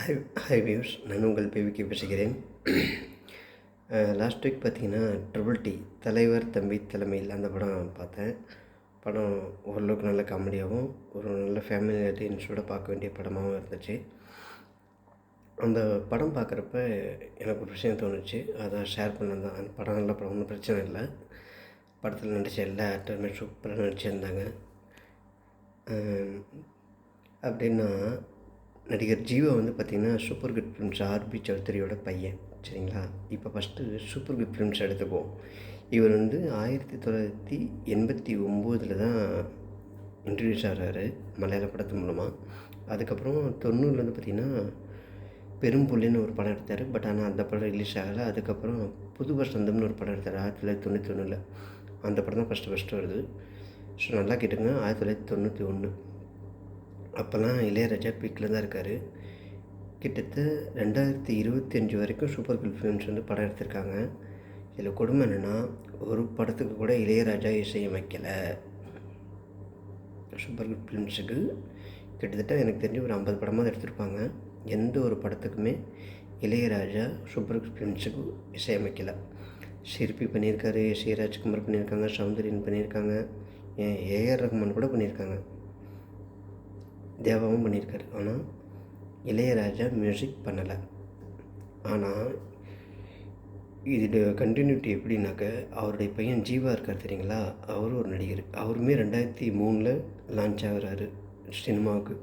Hi hi views, நான் உங்கள் பிவிக்கு பேசுகிறேன். லாஸ்ட் வீக் பார்த்தீங்கன்னா ட்ரிபிள் டி தலைவர் தம்பி தலைமையில் அந்த படம் பார்த்தேன். படம் ஓரளவுக்கு நல்ல காமெடியாகவும் ஒரு நல்ல ஃபேமிலி ஆடியன்ஸோடு பார்க்க வேண்டிய படமாகவும் இருந்துச்சு. அந்த படம் பார்க்குறப்ப எனக்கு ஒரு விஷயம் தோணுச்சு, அதை ஷேர் பண்ண தான். அந்த படம் நல்ல படம், ஒன்றும் பிரச்சனை இல்லை. படத்தில் நடித்த எல்லா ஆக்டருமே சூப்பராக நடிச்சிருந்தாங்க. அப்படின்னா நடிகர் ஜீவா பார்த்திங்கன்னா சூப்பர் குட் ஃபிலிம்ஸ் ஆர்பி சௌத்ரியோட பையன், சரிங்களா? இப்போ ஃபஸ்ட்டு சூப்பர் குட் ஃபிலிம்ஸ் எடுத்துக்குவோம். இவர் 1989 தான் இன்ட்ரடியூஸ் ஆகிறாரு மலையாள படத்து மூலமாக. அதுக்கப்புறம் 90 பார்த்திங்கன்னா பெரும்புள்ளின்னு ஒரு படம் எடுத்தார். பட் ஆனால் அந்த படம் ரிலீஸ் ஆகலை. அதுக்கப்புறம் புது வசந்தம்னு ஒரு படம் எடுத்தார் 1991. அந்த படம் தான் ஃபஸ்ட்டு வருது. ஸோ நல்லா கேட்டுங்க, 1991. அப்போல்லாம் இளையராஜா பீக்கில் தான் இருக்கார். கிட்டத்தட்ட 2025 வரைக்கும் சூப்பர் குட் ஃபிலிம்ஸ் படம் எடுத்திருக்காங்க. இதில் கொடுமை என்னென்னா, ஒரு படத்துக்கு கூட இளையராஜா இசையமைக்கலை. சூப்பர் குட் ஃபிலிம்ஸுக்கு கிட்டத்தட்ட எனக்கு தெரிஞ்சு ஒரு 50 படமாக எடுத்திருப்பாங்க. எந்த ஒரு படத்துக்குமே இளையராஜா சூப்பர் குட் ஃபிலிம்ஸுக்கு இசையமைக்கலை. சிற்பி பண்ணியிருக்காரு, சி ராஜ்குமார் பண்ணியிருக்காங்க, சௌந்தரியன் பண்ணியிருக்காங்க, ஏஆர் ரஹ்மான் கூட பண்ணியிருக்காங்க, தேவாவும் பண்ணியிருக்காரு. ஆனால் இளையராஜா மியூசிக் பண்ணலை. ஆனால் இதில் கண்டினியூட்டி எப்படின்னாக்க, அவருடைய பையன் ஜீவா இருக்கார் தெரியுங்களா, அவரும் ஒரு நடிகர். அவருமே 2003 லான்ச் ஆகிறாரு சினிமாவுக்கு.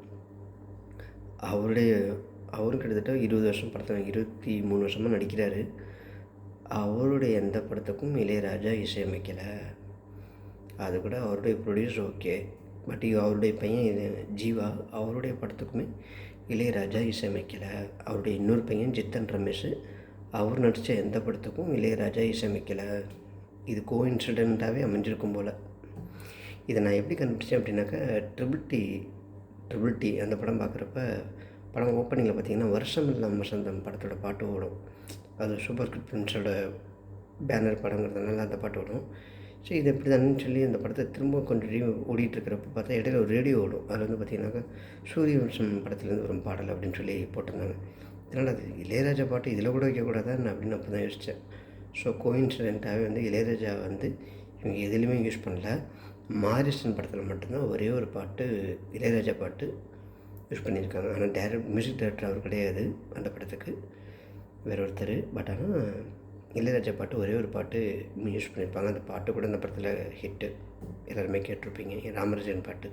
அவரும் கிட்டத்தட்ட 20 வருஷம் படத்தில் 23 வருஷமாக நடிக்கிறாரு. அவருடைய எந்த படத்துக்கும் இளையராஜா இசையமைக்கலை. அது கூட அவருடைய ப்ரொடியூசர் ஓகே. பட் அவருடைய பையன் ஜீவா, அவருடைய படத்துக்குமே இளையராஜா இசையமைக்கலை. அவருடைய இன்னொரு பையன் ஜித்தன் ரமேஷ், அவர் நடித்த எந்த படத்துக்கும் இளையராஜா இசையமைக்கலை. இது கோஇன்சிடெண்ட்டாகவே அமைஞ்சிருக்கும் போல். இதை நான் எப்படி கண்டுபிடிச்சேன் அப்படின்னாக்கா, ட்ரிபிள் டி அந்த படம் பார்க்குறப்ப படம் ஓப்பனிங்கில் பார்த்திங்கன்னா வருஷம் இல்லாமல் வசந்தம் படத்தோட பாட்டு ஓடும். அது சூப்பர் குட் ஃபிலிம்ஸோட பேனர் படங்கிறதுனால அந்த பாட்டு ஓடும். ஸோ இது எப்படி தானேன்னு சொல்லி அந்த படத்தை திரும்ப கொஞ்சம் ஓடிட்டுருக்கிறப்ப பார்த்தா இடையில ஒரு ரேடியோ ஓடும். அதில் பார்த்திங்கனாக்கா சூரிய வம்சம் படத்துலேருந்து வரும் பாடல் அப்படின்னு சொல்லி போட்டிருந்தாங்க. இதனால் அது இளையராஜா பாட்டு இதில் கூட வைக்கக்கூடாதான்னு அப்படின்னு அப்போ தான் யோசித்தேன். ஸோ கோஇன்சிடெண்ட்டாகவே இளையராஜா இவங்க எதுலேயுமே யூஸ் பண்ணல. மாரிசன் படத்தில் மட்டும்தான் ஒரே ஒரு பாட்டு இளையராஜா பாட்டு யூஸ் பண்ணியிருக்காங்க. ஆனால் மியூசிக் டைரக்டர் அவர் கிடையாது அந்த படத்துக்கு, வேறு ஒருத்தர். பட் ஆனால் இளையராஜா பாட்டு ஒரே ஒரு பாட்டு யூஸ் பண்ணியிருப்பாங்க. அந்த பாட்டு கூட அந்த படத்தில் ஹிட்டு, எல்லாருமே கேட்டிருப்பீங்க, ராமராஜன் பாட்டு.